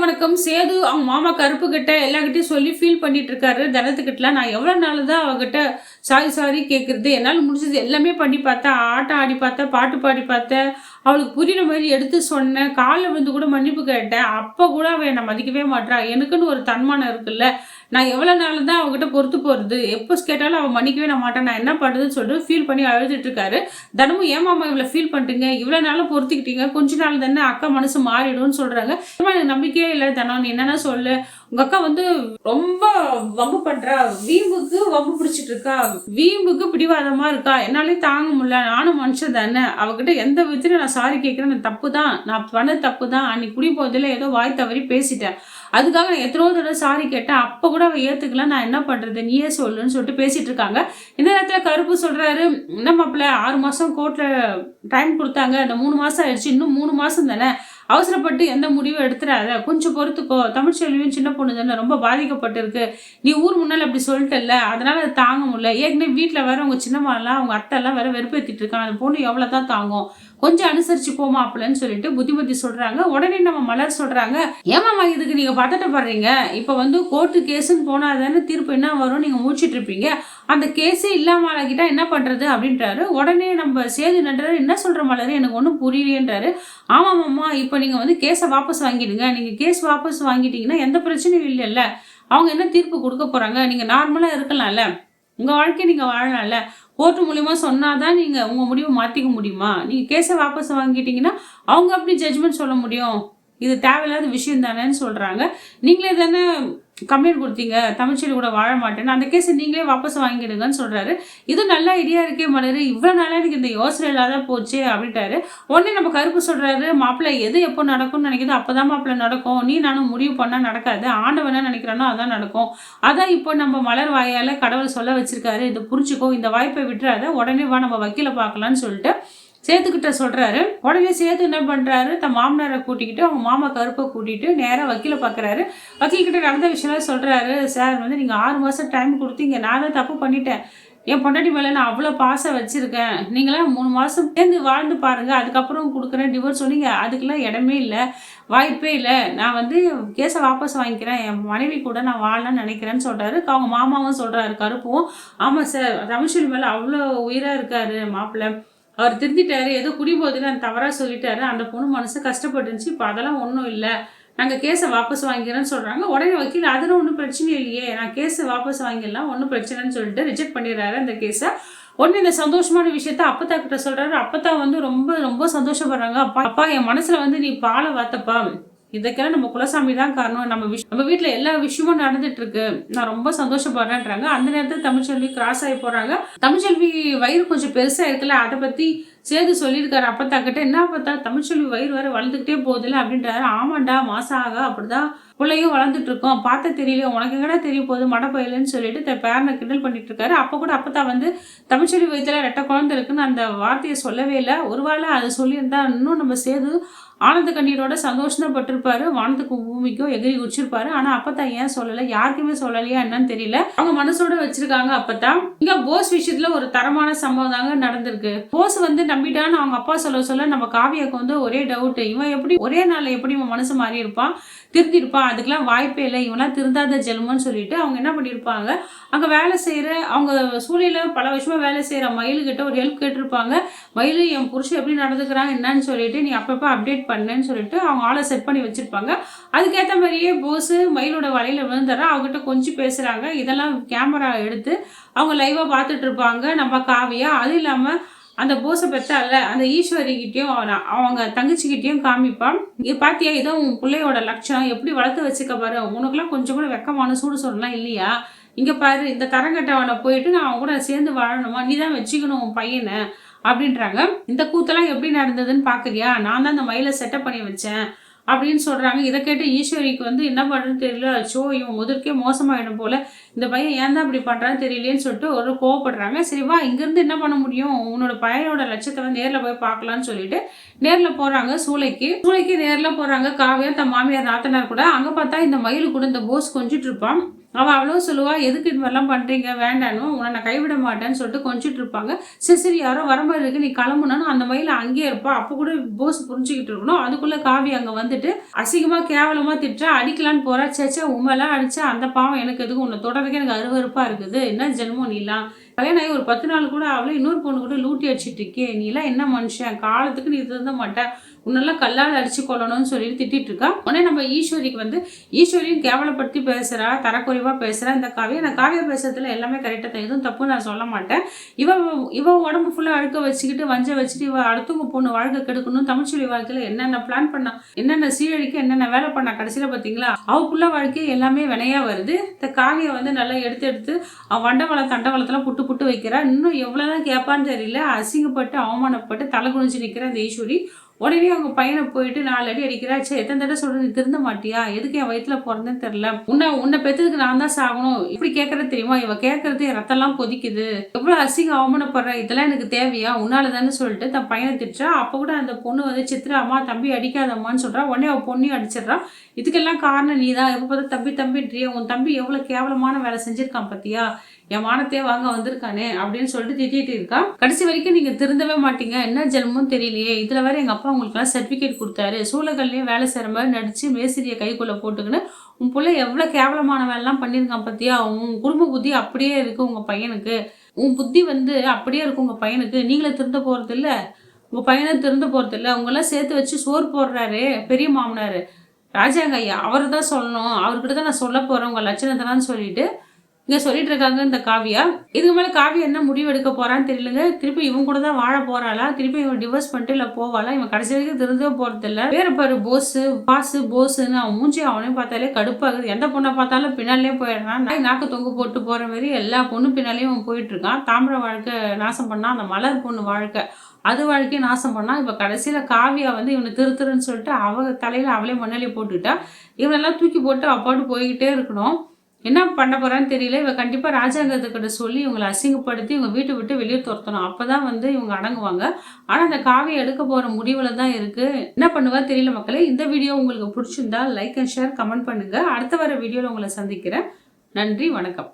வணக்கம். சேது அவங்க மாமா கருப்பு கிட்ட எல்லார்கிட்டயும் சொல்லி ஃபீல் பண்ணிட்டு இருக்காரு. தனத்துக்கிட்டலாம் நான் எவ்வளோ நாள் தான் அவகிட்ட சாரி சாரி கேட்கறது. என்னால் முடிஞ்சது எல்லாமே பண்ணி பார்த்தேன். ஆட்டம் ஆடி பார்த்தேன், பாட்டு பாடி பார்த்தேன். அவளுக்கு புரியுற மாதிரி எடுத்து சொன்னேன். காலில் விழுந்து கூட மன்னிப்பு கேட்டேன். அப்போ கூட அவள் என்னை மதிக்கவே மாட்றா. எனக்குன்னு ஒரு தன்மானம் இருக்குல்ல. நான் எவ்வளோ நாள் தான் அவகிட்ட பொறுத்து போகிறது. எப்போ கேட்டாலும் அவள் மன்னிக்கவே நான் மாட்டேன். நான் என்ன பண்ணுறதுன்னு சொல்லிட்டு ஃபீல் பண்ணி அழுதுட்டு இருக்காரு. தினமும் ஏன் மாமா இவ்வளோ ஃபீல் பண்ணிட்டீங்க, இவ்வளோ நாளும் பொறுத்துக்கிட்டீங்க, கொஞ்ச நாள் தானே அக்கா மனசு மாறிடும்னு சொல்கிறாங்க. எனக்கு நம்பிக்கையே இல்லை தனம், நீ என்னன்னா சொல்லு. உங்க அக்கா வந்து ரொம்ப வம்பு பண்றா, வீம்புக்கு வம்பு பிடிச்சிட்டு இருக்கா, வீம்புக்கு பிடிவாதமா இருக்கா, என்னாலே தாங்க முடியல. நானும் மனுஷன் தானே, அவகிட்ட எந்த விதத்துல நான் சாரி கேட்கிறேன். தப்பு தான், நான் பண்ண தப்பு தான். அன்னைக்கு குடி போதில் ஏதோ வாய் தவறி பேசிட்டேன். அதுக்காக நான் எத்தனோ தடவை சாரி கேட்டேன். அப்போ கூட அவள் ஏற்றுக்கலாம். நான் என்ன பண்ணுறது, நீயே சொல்லுன்னு சொல்லிட்டு பேசிட்டு இருக்காங்க. இந்த நேரத்தில் கருப்பு சொல்கிறாரு, என்ன மாப்பிள்ள 6 மாதம் கோர்ட்டில் டைம் கொடுத்தாங்க, அந்த 3 மாதம் ஆயிடுச்சு, இன்னும் 3 மாதம் தானே, அவசரப்பட்டு எந்த முடிவும் எடுத்துடாத, கொஞ்சம் பொறுத்துக்கோ. தமிழ்ச்செல்வியும் சின்ன பொண்ணு தானே, ரொம்ப பாதிக்கப்பட்டிருக்கு. நீ ஊர் முன்னால் அப்படி சொல்லிட்டல, அதனால அதை தாங்க முடியல. ஏற்கனவே வீட்டில் வேற உங்க சின்னம்மாலாம் அவங்க அத்தைலாம் வேற வெறுப்பேற்றிட்டு இருக்காங்க. அந்த பொண்ணு எவ்வளோ தான் தாங்கும், கொஞ்சம் அனுசரிச்சு போமா அப்படின்னு சொல்லிட்டு புத்திமதி சொல்றாங்க. உடனே நம்ம மலர் சொல்றாங்க, ஏமாமா இதுக்கு நீங்க பதட்டப்படுறீங்க, இப்ப வந்து கோர்ட்டு கேஸுன்னு போனாதானே தீர்ப்பு என்ன வரும், நீங்க முடிச்சிட்டு இருப்பீங்க. அந்த கேஸே இல்லாம ஆகிட்டா என்ன பண்றது அப்படின்றாரு. உடனே நம்ம சேது நன்றாரு, என்ன சொல்ற மலர், எனக்கு ஒன்றும் புரியலேன்றாரு. ஆமாமாம்மா, இப்போ நீங்க வந்து கேஸை வாபஸ் வாங்கிடுங்க. நீங்க கேஸ் வாபஸ் வாங்கிட்டீங்கன்னா எந்த பிரச்சனையும் இல்லைல்ல. அவங்க என்ன தீர்ப்பு கொடுக்க போறாங்க, நீங்க நார்மலா இருக்கலாம்ல, உங்க வாழ்க்கையை நீங்க வாழலாம்ல. கோர்ட்டு மூலியமா சொன்னாதான் நீங்க உங்க முடிவை மாத்திக்க முடியுமா? நீங்க கேஸை வாபஸ் வாங்கிட்டீங்கன்னா அவங்க அப்படி ஜட்ஜ்மெண்ட் சொல்ல முடியும். இது தேவையில்லாத விஷயம் தானேன்னு சொல்றாங்க. நீங்களே தானே கம்ப்ளைண்ட் கொடுத்தீங்க, தமிழ்ச்செல்வி கூட வாழ மாட்டேன்னு, அந்த கேஸை நீங்களே வாபஸ் வாங்கிடுங்கன்னு சொல்றாரு. இது நல்ல ஐடியா இருக்கே மலர், இவ்வளோ நாளாக எனக்கு இந்த யோசனை இல்லாத போச்சு அப்படின்ட்டாரு. உடனே நம்ம கருப்பு சொல்றாரு, மாப்பிள்ளை எது எப்போ நடக்கும்னு நினைக்குதோ அப்போதான் மாப்பிள்ளை நடக்கும். நீ நானும் முடிவு பண்ணா நடக்காது, ஆண்டவன் என்ன நினைக்கிறானோ அதான் நடக்கும். அதான் இப்போ நம்ம மலர் வாயால கடவுள் சொல்ல வச்சிருக்காரு, இதை புரிஞ்சுக்கோ, இந்த வாய்ப்பை விட்டுறாத, உடனே வா நம்ம வக்கீல பார்க்கலான்னு சொல்லிட்டு சேத்துக்கிட்ட சொல்றாரு. உடனே சேத்து என்ன பண்றாரு, தன் மாமனாரை கூட்டிக்கிட்டு அவங்க மாமா கருப்பை கூட்டிட்டு நேராக வக்கீல பார்க்குறாரு. வக்கீல்கிட்ட நடந்த விஷயம்லாம் சொல்றாரு. சார் வந்து நீங்க 6 மாதம் டைம் கொடுத்தீங்க, நான் தான் தப்பு பண்ணிட்டேன். என் பொண்டாட்டி மேலே நான் அவ்வளோ பாசம் வச்சிருக்கேன். நீங்களாம் 3 மாதம் சேர்ந்து வாழ்ந்து பாருங்க, அதுக்கப்புறம் கொடுக்குறேன் டிவோர்ஸ் சொன்னீங்க. அதுக்கெல்லாம் இடமே இல்லை, வாய்ப்பே இல்லை. நான் வந்து கேஸை வாபஸ் வாங்கிக்கிறேன், என் மனைவி கூட நான் வாழலாம்னு நினைக்கிறேன்னு சொல்றாரு. அவங்க மாமாவும் சொல்றாரு கருப்பும், ஆமாம் சார், தமிழ்ச்செல்வி மேலே அவ்வளோ உயிராக இருக்காரு மாப்பிள்ளை, அவர் திருந்திட்டாரு, ஏதோ குடிபோதில் அந்த தவறாக சொல்லிட்டாரு, அந்த பொண்ணு மனசு கஷ்டப்பட்டுருந்துச்சு, இப்போ அதெல்லாம் ஒன்றும் இல்லை, நாங்கள் கேஸை வாபஸ் வாங்கிக்கிறேன்னு சொல்கிறாங்க. உடனே வக்கீல், அதில் ஒன்றும் பிரச்சனை இல்லையே, நான் கேஸை வாபஸ் வாங்கிடலாம், ஒன்றும் பிரச்சனைன்னு சொல்லிட்டு ரிஜெக்ட் பண்ணிடுறாரு அந்த கேஸை. உடனே இந்த சந்தோஷமான விஷயத்த அப்பத்தா கிட்ட சொல்கிறாரு. அப்பத்தா வந்து ரொம்ப ரொம்ப சந்தோஷப்படுறாங்க. அப்பா அப்பா, என் மனசில் வந்து நீ பாலை வாத்தப்பா, இதுக்கெல்லாம் நம்ம குலசாமி தான் காரணம், நம்ம வீட்டில் எல்லா விஷயமும் நடந்துட்டு இருக்கு, நான் ரொம்ப சந்தோஷப்படுறேன்றாங்க. அந்த நேரத்தில் தமிழ்ச்செல்வி கிராஸ் ஆகி போறாங்க. தமிழ்ச்செல்வி வயிறு கொஞ்சம் பெருசா இருக்குல்ல, அதை பத்தி சேது சொல்லியிருக்காரு அப்பத்தா கிட்ட. என்ன பார்த்தா தமிழ்ச்செல்வி வயிறு வர வளர்ந்துக்கிட்டே போகுதுல்ல அப்படின்றாரு. ஆமாண்டா, மாசம் ஆக அப்படிதான் பிள்ளையும் வளர்ந்துட்டு இருக்கோம், பார்த்த தெரியல, உனக்கு எங்கடா தெரிய போகுது மடப்பயிலன்னு சொல்லிட்டு தன் பேரனை கிண்டல் பண்ணிட்டு இருக்காரு. அப்போ கூட அப்பத்தா வந்து தமிழ்ச்செல்வி வயிற்றுல 2 குழந்தை இருக்குன்னு அந்த வார்த்தையை சொல்லவே இல்லை. ஒருவேளை அதை சொல்லியிருந்தா இன்னும் நம்ம சேது ஆனந்த கண்ணீரோட சந்தோஷப்பட்டிருப்பாரு, வானத்துக்கும் பூமிக்கும் எகிரி குச்சிருப்பாரு. ஆனா அப்பத்தான் ஏன் சொல்லலை, யாருக்குமே சொல்லலையா என்னன்னு தெரியல. அவங்க மனசோட வச்சிருக்காங்க அப்பத்தான். இங்க போஸ் விஷயத்துல ஒரு தரமான சம்பவம் தாங்க நடந்திருக்கு. போஸ் வந்து நம்பிட்டான்னு அவங்க அப்பா சொல்ல நம்ம காவியாக்கு வந்து ஒரே டவுட், இவன் எப்படி ஒரே நாள்ல எப்படி இவன் மனசு மாறி இருப்பான், திருந்திருப்பான், அதுக்கெல்லாம் வாய்ப்பே இல்லை, இவெல்லாம் திருந்தாத ஜென்மன்னு சொல்லிட்டு அவங்க என்ன பண்ணியிருப்பாங்க, அங்க வேலை செய்யற அவங்க சூழ்நிலையில பல வருஷமா வேலை செய்யற மயிலுக்கிட்ட ஒரு ஹெல்ப் கேட்டிருப்பாங்க. மயிலு, என் புருஷன் எப்படி நடந்துக்கிறாங்க என்னன்னு சொல்லிட்டு நீ அப்பப்போ அப்டேட் பண்ணுன்னு சொல்லிட்டு அவங்க ஆளை செட் பண்ணி வச்சிருப்பாங்க. அதுக்கேற்ற மாதிரியே போஸ் மயிலோட வலையில விழுந்துறா. அவங்ககிட்ட கொஞ்சம் பேசுறாங்க. இதெல்லாம் கேமரா எடுத்து அவங்க லைவா பார்த்துட்டு இருப்பாங்க நம்ம காவியா. அது இல்லாம அந்த போஸை பெற்றால அந்த ஈஸ்வரிக்கிட்டையும் அவங்க தங்கச்சிக்கிட்டையும் காமிப்பான். இது பாத்தியா, இதோ உன் பிள்ளையோட லட்சணம், எப்படி வளர்த்து வச்சுக்க பாரு, உனக்குலாம் கொஞ்சம் கூட வெக்கமான சூடு சொல்லலாம் இல்லையா, இங்க பாரு, இந்த தரங்கட்டவனை போயிட்டு நான் அவங்க கூட சேர்ந்து வாழணுமா, நீ தான் வச்சுக்கணும் உன் பையனை அப்படின்றாங்க. இந்த கூத்தெல்லாம் எப்படி நடந்ததுன்னு பாக்குறியா, நான் தான் இந்த மயிலை செட்டப் பண்ணி வச்சேன் அப்படின்னு சொல்றாங்க. இதை கேட்டு ஈஸ்வரிக்கு வந்து என்ன பண்ணுறதுன்னு தெரியல. அச்சோ, இவன் முதற்கே மோசமாயிடும் போல, இந்த பையன் ஏன் தான் இப்படி பண்றான்னு தெரியலேன்னு சொல்லிட்டு ஒரு கோவப்படுறாங்க. சரி வா, இங்கிருந்து என்ன பண்ண முடியும், உன்னோட பையனோட லட்சத்தை வந்து நேரில் போய் பார்க்கலான்னு சொல்லிட்டு நேரில் போறாங்க. சூளைக்கு நேரில் போறாங்க காவியா தன் மாமியார் நாத்தனார் கூட. அங்க பார்த்தா இந்த மயிலு கூட இந்த போஸ் கொஞ்சிட்டு இருப்பான். அவளும் சொல்லுவா, "எதுக்கு இது மாதிரிலாம் பண்றீங்க? வேண்டான்னு உன்னை நான் கைவிட மாட்டேன்னு" சொல்லிட்டு கொஞ்சிட்டு இருப்பாங்க. சரி, சரி யாரோ வர மாதிரி இருக்கு, நீ கிளம்புனான்னு அந்த மயில அங்கேயே இருப்பா. அப்போ கூட போஸ் புரிஞ்சுக்கிட்டு இருக்கணும். அதுக்குள்ள காவி அங்க வந்துட்டு அசிங்கமா கேவலமா திட்டுறா, அடிக்கலான்னு போறா. ச்சே ச்சே உண்மைலாம் அடிச்சா அந்த பாவம் எனக்கு எதுக்கு, உன்னை தொடர்றதுக்கு எனக்கு அருவருப்பா இருக்குது. என்ன ஜென்மம் நீலாம்? கல்யாணம் ஆகி ஒரு 10 நாள் கூட ஆகல, இன்னொரு பொண்ணு கூட லூட்டி அடிச்சிட்டு இருக்கே, நீலாம் என்ன மனுஷன்? காலத்துக்கு நீ திருந்த மாட்ட, உன்னெல்லாம் கல்லால் அடிச்சு கொள்ளணும்னு சொல்லிட்டு திட்டிட்டு இருக்கா. உடனே நம்ம ஈஸ்வரிக்கு வந்து ஈஸ்வரியும் கேவலப்படுத்தி பேசுறா, தரக்குறைவா பேசுறா இந்த காவியா. நான் காவியா பேசுறதுல எல்லாமே கரெக்டாக தான், எதுவும் தப்பு நான் சொல்ல மாட்டேன். இவ இவ உடம்பு ஃபுல்லா அழுக்க வச்சுக்கிட்டு வஞ்ச வச்சுட்டு இவ அடுத்தவங்க பொண்ணு வாழ்க்கை கெடுக்கணும், தமிழ்ச்சொல்லி வாழ்க்கையில என்னென்ன பிளான் பண்ணா, என்னென்ன சீரழிக்க என்னென்ன வேலை பண்ணா, கடைசியில பார்த்தீங்களா அவக்குள்ள வாழ்க்கை எல்லாமே வினையா வருது. இந்த காவியை வந்து நல்லா எடுத்து எடுத்து வண்டவளம் தண்டவளத்தெல்லாம் புட்டு புட்டு வைக்கிறா. இன்னும் எவ்வளோதான் கேட்பான்னு தெரியல. அசிங்கப்பட்டு அவமானப்பட்டு தலை குனிஞ்சு நிற்கிற அந்த ஈஸ்வரி உடனே அவங்க பையனை போயிட்டு 4 அடி அடிக்கிறா. சரி எத்தனை தடவை சொல்றது, நீ திருந்த மாட்டியா? எதுக்கு என் வயிற்றுல பிறந்தேன்னு தெரியல, உன்னை பெற்றதுக்கு நான் தான் சாகணும், இப்படி கேட்கறது தெரியுமா? இவ கேட்கறது என் ரத்தம்லாம் கொதிக்குது, எவ்வளோ அசிங்க அவமானப்படுற, இதெல்லாம் எனக்கு தேவையா? உன்னால தானே சொல்லிட்டு தன் பையனை திட்டுறா. அப்போ கூட அந்த பொண்ணு வந்து சித்ரா, அம்மா தம்பி அடிக்காதம்மான்னு சொல்றா. உடனே அவள் பொண்ணையும் அடிச்சிடறா. இதுக்கெல்லாம் காரணம் நீ தான். எப்போ பார்த்தா தம்பி தம்பின்றிய, உன் தம்பி எவ்வளோ கேவலமான வேலை செஞ்சிருக்கான் பத்தியா, என் மானத்தையே வாங்க வந்திருக்கானே அப்படின்னு சொல்லிட்டு திட்டிட்டு இருக்கா. கடைசி வரைக்கும் நீங்க திருந்தவே மாட்டீங்க, என்ன ஜென்மம் தெரியலையே. இதுல வேற எங்க அப்பா உங்களுக்கு சர்டிபிகேட் கொடுத்தாரு, சூளகல்லையும் வேலை செய்யற மாதிரி நடிச்சு மேஸ்திரியை கைக்குள்ள போட்டுக்கின்னு உன் பிள்ளை எவ்வளவு கேவலமான வேலைலாம் பண்ணியிருக்கான் பத்தியா. உன் குடும்ப புத்தி அப்படியே இருக்கு உங்க பையனுக்கு, உன் புத்தி வந்து அப்படியே இருக்கு உங்க பையனுக்கு. நீங்களே திருந்த போறது இல்ல, உங்க பையனை திருந்த போறது இல்ல. உங்கெல்லாம் சேர்த்து வச்சு சோறு போடுறாரு பெரிய மாமனாரு ராஜாங்க ஐயா, அவரு தான் சொல்லணும், அவர்கிட்ட தான் நான் சொல்ல போறேன் உங்க லட்சணத்தெல்லாம் சொல்லிட்டு இங்க சொல்லிட்டு இருக்காங்க இந்த காவியா. இதுக்கு மேல காவியா என்ன முடிவு எடுக்க போறான்னு தெரியலங்க. திருப்பி இவன் கூட தான் வாழ போறாளா, திருப்பி இவன் டிவோர்ஸ் பண்ணிட்டு இல்ல போவாளா? இவன் கடைசி வரைக்கும் திருந்தவே போறது இல்ல. வேற பாரு போஸு பாசு போஸுன்னு அவன் மூஞ்சி அவனையும் பார்த்தாலே கடுப்பாகுது. எந்த பொண்ணை பார்த்தாலும் பின்னாலே போயிடுறான். நாக்கு தொங்கு போட்டு போற மாதிரி எல்லா பொண்ணு பின்னாலேயும் அவன் போயிட்டு இருக்கான். தாமிர வாழ்க்கை நாசம் பண்ணா, அந்த மலர் பொண்ணு வாழ்க்கை அது வாழ்க்கையை நாசம் பண்ணா. இப்ப கடைசியில காவியா வந்து இவனை திருத்துருன்னு சொல்லிட்டு அவ தலையில அவளே மண்ணாலே போட்டுக்கிட்டா. இவனெல்லாம் தூக்கி போட்டு அப்பாட்டு போய்கிட்டே இருக்கணும். என்ன பண்ண போறான்னு தெரியல. இவ கண்டிப்பா ராஜாங்கத்துக்கிட்ட சொல்லி இவங்களை அசிங்கப்படுத்தி இவங்க வீட்டை விட்டு வெளியே துரத்தணும். அப்பதான் வந்து இவங்க அடங்குவாங்க. ஆனா அந்த காவியை எடுக்க போற முடிவுல தான் இருக்கு. என்ன பண்ணுவா தெரியல மக்களே. இந்த வீடியோ உங்களுக்கு பிடிச்சிருந்தா லைக் அண்ட் ஷேர் கமெண்ட் பண்ணுங்க. அடுத்த வர வீடியோல உங்களை சந்திக்கிறேன். நன்றி, வணக்கம்.